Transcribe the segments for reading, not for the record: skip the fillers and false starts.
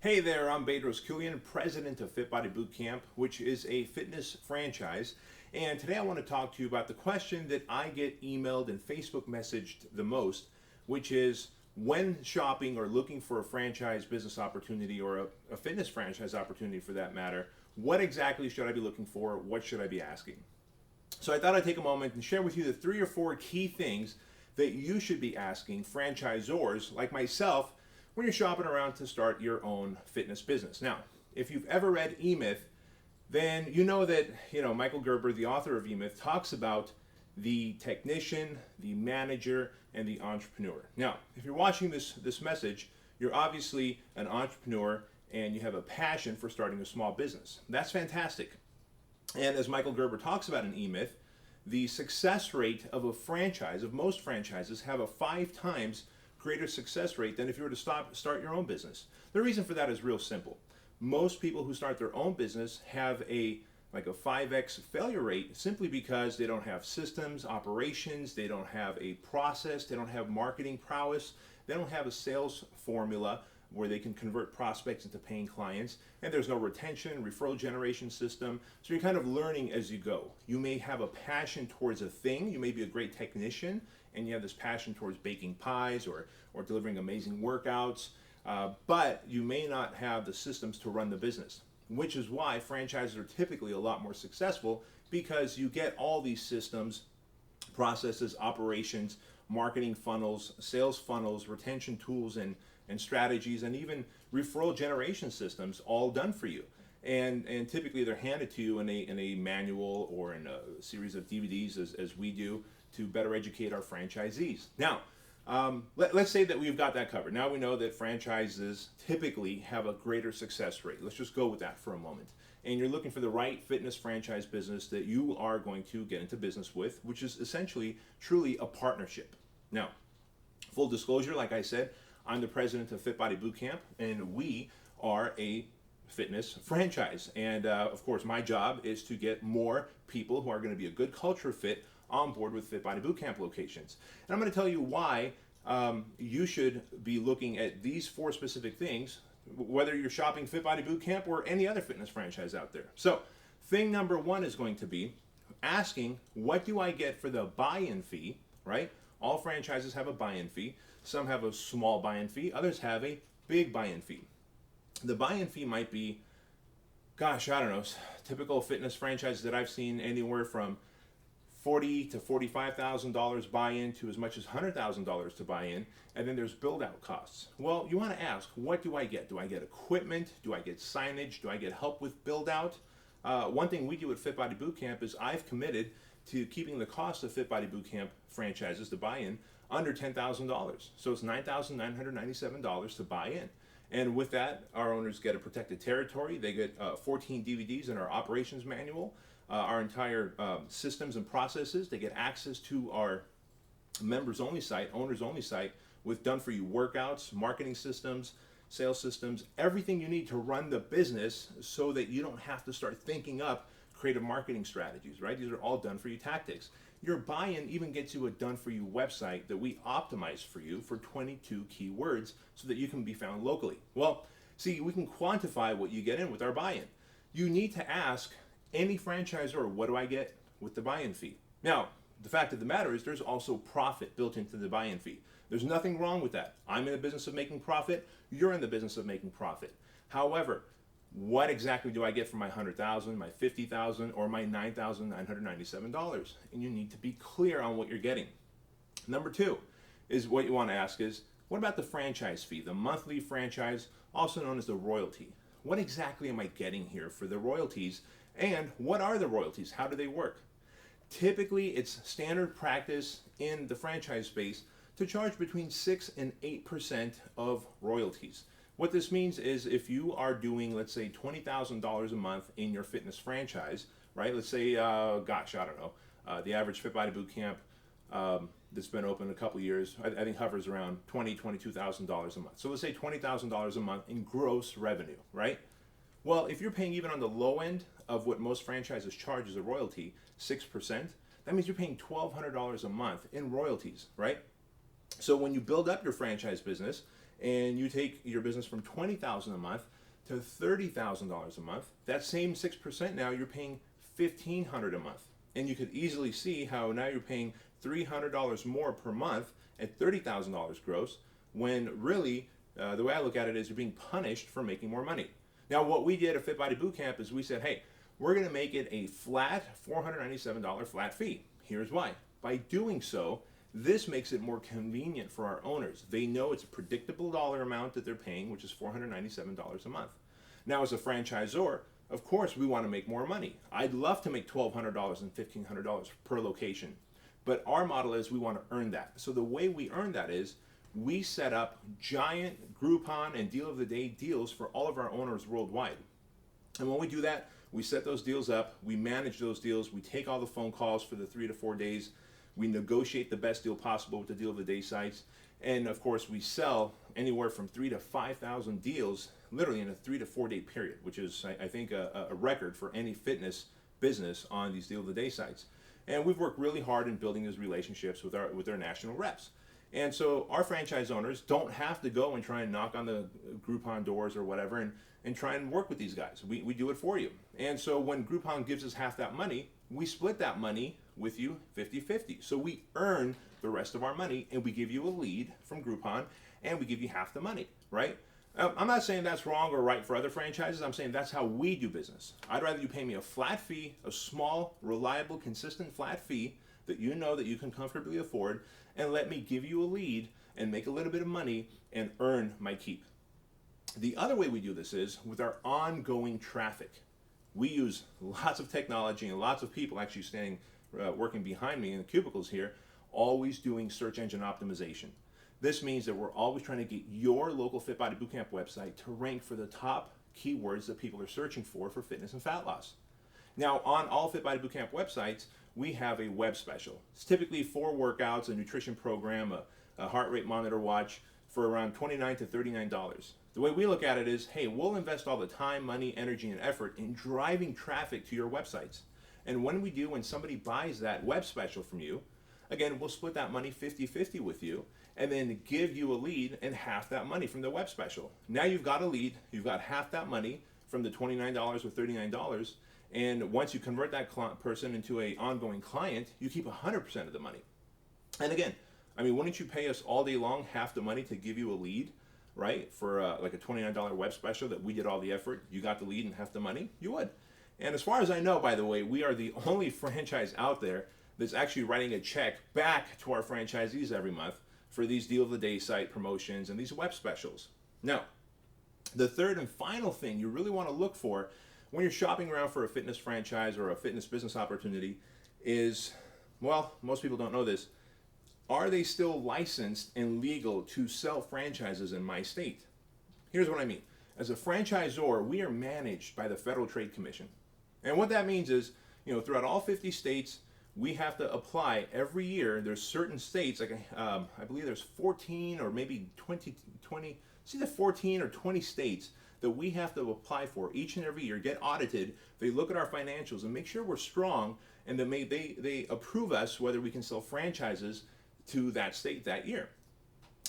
Hey there, I'm Bedros Keuilian, president of Fit Body Bootcamp, which is a fitness franchise. And today I want to talk to you about the question that I get emailed and Facebook messaged the most, which is when shopping or looking for a franchise business opportunity or a fitness franchise opportunity for that matter, what exactly should I be looking for? What should I be asking? So I thought I'd take a moment and share with you the 3 or 4 key things that you should be asking franchisors like myself when you're shopping around to start your own fitness business. Now, if you've ever read E-Myth, then you know that Michael Gerber, the author of E-Myth, talks about the technician, the manager, and the entrepreneur. Now, if you're watching this message, you're obviously an entrepreneur and you have a passion for starting a small business. That's fantastic. And as Michael Gerber talks about in E-Myth, the success rate of a franchise, of most franchises, have a 5 times greater success rate than if you were to start your own business. The reason for that is real simple. Most people who start their own business have a 5x failure rate simply because they don't have systems, operations, they don't have a process, they don't have marketing prowess, they don't have a sales formula where they can convert prospects into paying clients, and there's no retention, referral generation system. So you're kind of learning as you go. You may have a passion towards a thing, you may be a great technician, and you have this passion towards baking pies or delivering amazing workouts, but you may not have the systems to run the business, which is why franchises are typically a lot more successful, because you get all these systems, processes, operations, marketing funnels, sales funnels, retention tools, and strategies, and even referral generation systems all done for you. And typically they're handed to you in a manual or in a series of DVDs as we do to better educate our franchisees. Now, let's say that we've got that covered. Now we know that franchises typically have a greater success rate. Let's just go with that for a moment. And you're looking for the right fitness franchise business that you are going to get into business with, which is essentially truly a partnership. Now, full disclosure, like I said, I'm the president of Fit Body Bootcamp, and we are a fitness franchise. And of course, my job is to get more people who are going to be a good culture fit on board with Fit Body Bootcamp locations. And I'm going to tell you why you should be looking at these 4 specific things, whether you're shopping Fit Body Bootcamp or any other fitness franchise out there. So, thing number 1 is going to be asking, what do I get for the buy-in fee, right? All franchises have a buy-in fee. Some have a small buy-in fee. Others have a big buy-in fee. The buy-in fee might be, gosh, I don't know, typical fitness franchises that I've seen anywhere from $40,000 to $45,000 buy-in to as much as $100,000 to buy in, and then there's build-out costs. Well, you want to ask, what do I get? Do I get equipment? Do I get signage? Do I get help with build-out? One thing we do at Fit Body Bootcamp is I've committed to keeping the cost of Fit Body Bootcamp franchises to buy in under $10,000. So it's $9,997 to buy in. And with that, our owners get a protected territory. They get 14 DVDs in our operations manual, our entire systems and processes. They get access to our members-only site, owners-only site, with done-for-you workouts, marketing systems, sales systems, everything you need to run the business so that you don't have to start thinking up creative marketing strategies, right? These are all done-for-you tactics. Your buy-in even gets you a done-for-you website that we optimize for you for 22 keywords so that you can be found locally. Well, see, we can quantify what you get in with our buy-in. You need to ask any franchisor, what do I get with the buy-in fee? Now, the fact of the matter is there's also profit built into the buy-in fee. There's nothing wrong with that. I'm in the business of making profit. You're in the business of making profit. However, what exactly do I get for my $100,000, my $50,000, or my $9,997? And you need to be clear on what you're getting. Number 2 is what you want to ask is, what about the franchise fee, the monthly franchise, also known as the royalty? What exactly am I getting here for the royalties? And what are the royalties? How do they work? Typically, it's standard practice in the franchise space to charge between 6 and 8% of royalties. What this means is if you are doing, let's say, $20,000 a month in your fitness franchise, right? Let's say, gosh, I don't know, the average Fit Body Bootcamp that's been open a couple years, I think hovers around $22,000 a month. So let's say $20,000 a month in gross revenue, right? Well, if you're paying even on the low end of what most franchises charge as a royalty, 6%, that means you're paying $1,200 a month in royalties, right? So when you build up your franchise business and you take your business from $20,000 a month to $30,000 a month, that same 6% now you're paying $1,500 a month. And you could easily see how now you're paying $300 more per month at $30,000 gross, when really the way I look at it is you're being punished for making more money. Now, what we did at Fit Body Bootcamp is we said, hey, we're going to make it a flat $497 flat fee. Here's why. By doing so, this makes it more convenient for our owners. They know it's a predictable dollar amount that they're paying, which is $497 a month. Now, as a franchisor, of course, we want to make more money. I'd love to make $1,200 and $1,500 per location, but our model is we want to earn that. So the way we earn that is we set up giant Groupon and deal of the day deals for all of our owners worldwide. And when we do that, we set those deals up, we manage those deals, we take all the phone calls for the 3 to 4 days, we negotiate the best deal possible with the deal of the day sites, and of course we sell anywhere from 3,000 to 5,000 deals literally in a 3 to 4 day period, which is I think a record for any fitness business on these deal of the day sites. And we've worked really hard in building those relationships with our national reps. And so our franchise owners don't have to go and try and knock on the Groupon doors or whatever and try and work with these guys. We do it for you. And so when Groupon gives us half that money, we split that money with you 50-50. So we earn the rest of our money, and we give you a lead from Groupon, and we give you half the money, right? I'm not saying that's wrong or right for other franchises. I'm saying that's how we do business. I'd rather you pay me a flat fee, a small, reliable, consistent flat fee that you know that you can comfortably afford, and let me give you a lead and make a little bit of money and earn my keep. The other way we do this is with our ongoing traffic. We use lots of technology and lots of people actually standing, working behind me in the cubicles here, always doing search engine optimization. This means that we're always trying to get your local Fit Body Bootcamp website to rank for the top keywords that people are searching for fitness and fat loss. Now, on all Fit Body Bootcamp websites, we have a web special. It's typically 4 workouts, a nutrition program, a heart rate monitor watch for around $29 to $39. The way we look at it is, hey, we'll invest all the time, money, energy, and effort in driving traffic to your websites. And when we do, when somebody buys that web special from you, again, we'll split that money 50-50 with you, and then give you a lead and half that money from the web special. Now you've got a lead, you've got half that money from the $29 or $39, and once you convert that person into an ongoing client, you keep 100% of the money. And again, I mean, wouldn't you pay us all day long half the money to give you a lead, right? For like a $29 web special that we did all the effort, you got the lead and half the money? You would. And as far as I know, by the way, we are the only franchise out there that's actually writing a check back to our franchisees every month for these deal of the day site promotions and these web specials. Now, the third and final thing you really want to look for when you're shopping around for a fitness franchise or a fitness business opportunity is, well, most people don't know this, are they still licensed and legal to sell franchises in my state? Here's what I mean. As a franchisor, we are managed by the Federal Trade Commission. And what that means is, throughout all 50 states, we have to apply every year. There's certain states, like I believe there's 14 or maybe 20, it's either 14 or 20 states that we have to apply for each and every year, get audited. They look at our financials and make sure we're strong, and then they approve us whether we can sell franchises to that state that year.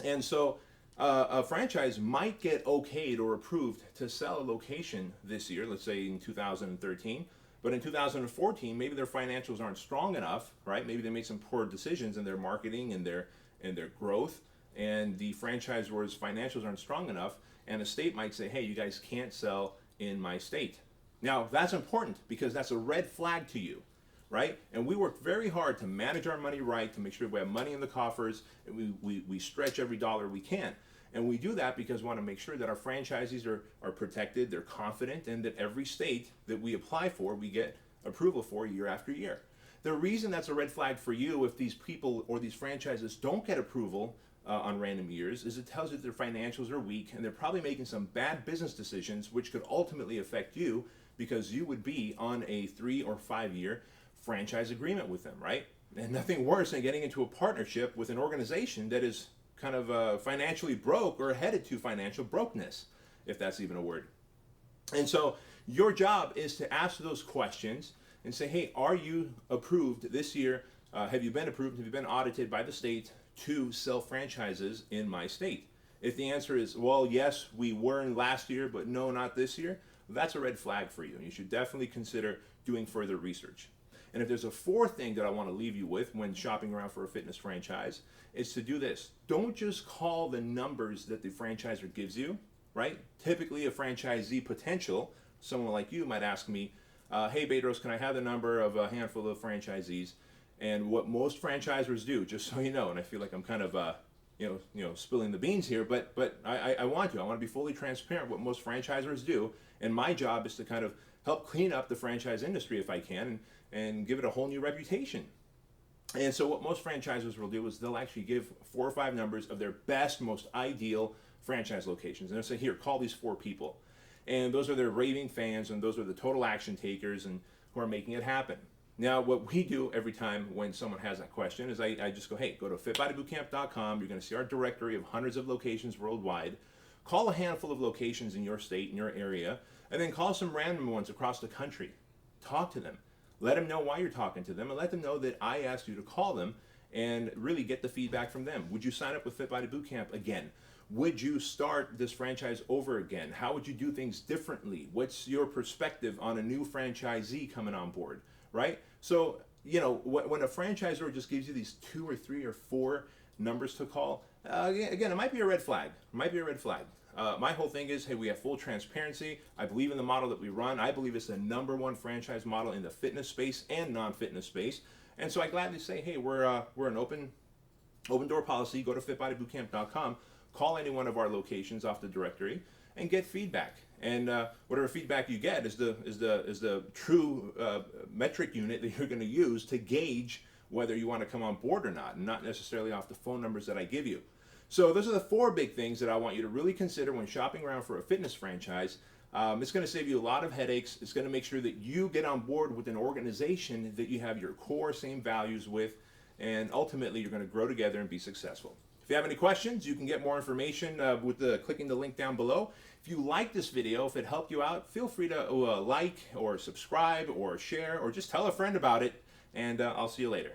And so a franchise might get okayed or approved to sell a location this year, let's say in 2013, but in 2014, maybe their financials aren't strong enough, right? Maybe they made some poor decisions in their marketing and their growth, and the franchisor's financials aren't strong enough, and a state might say, hey, you guys can't sell in my state. Now, that's important because that's a red flag to you, right? And we work very hard to manage our money right, to make sure we have money in the coffers, and we stretch every dollar we can. And we do that because we want to make sure that our franchisees are protected, they're confident, and that every state that we apply for, we get approval for year after year. The reason that's a red flag for you if these people or these franchises don't get approval on random years is it tells you that their financials are weak and they're probably making some bad business decisions which could ultimately affect you because you would be on a 3 or 5 year franchise agreement with them, right? And nothing worse than getting into a partnership with an organization that is kind of financially broke or headed to financial brokenness, if that's even a word. And so your job is to ask those questions and say, hey, are you approved this year? Have you been approved? Have you been audited by the state to sell franchises in my state? If the answer is, well, yes, we were in last year, but no, not this year, that's a red flag for you. You should definitely consider doing further research. And if there's a fourth thing that I want to leave you with when shopping around for a fitness franchise, is to do this. Don't just call the numbers that the franchisor gives you, right? Typically, a franchisee potential, someone like you might ask me, hey, Bedros, can I have the number of a handful of franchisees? And what most franchisors do, just so you know, and I feel like I'm kind of spilling the beans here, but I want to be fully transparent. What most franchisors do, and my job is to kind of help clean up the franchise industry if I can, and give it a whole new reputation. And so what most franchisors will do is they'll actually give 4 or 5 numbers of their best, most ideal franchise locations, and they'll say, here, call these 4 people. And those are their raving fans, and those are the total action takers and who are making it happen. Now, what we do every time when someone has that question is I just go, hey, go to fitbodybootcamp.com. You're going to see our directory of hundreds of locations worldwide. Call a handful of locations in your state, in your area, and then call some random ones across the country. Talk to them. Let them know why you're talking to them, and let them know that I asked you to call them and really get the feedback from them. Would you sign up with Fit Body Bootcamp again? Would you start this franchise over again? How would you do things differently? What's your perspective on a new franchisee coming on board, right? So, when a franchisor just gives you these 2 or 3 or 4 numbers to call, again, it might be a red flag. My whole thing is, hey, we have full transparency. I believe in the model that we run. I believe it's the #1 franchise model in the fitness space and non-fitness space. And so I gladly say, hey, we're an open door policy. Go to fitbodybootcamp.com, call any one of our locations off the directory, and get feedback. And whatever feedback you get is the true metric unit that you're going to use to gauge whether you want to come on board or not, and not necessarily off the phone numbers that I give you. So those are the 4 big things that I want you to really consider when shopping around for a fitness franchise. It's going to save you a lot of headaches. It's going to make sure that you get on board with an organization that you have your core same values with, and ultimately you're going to grow together and be successful. If you have any questions, you can get more information with clicking the link down below. If you like this video, if it helped you out, feel free to like or subscribe or share or just tell a friend about it, and I'll see you later.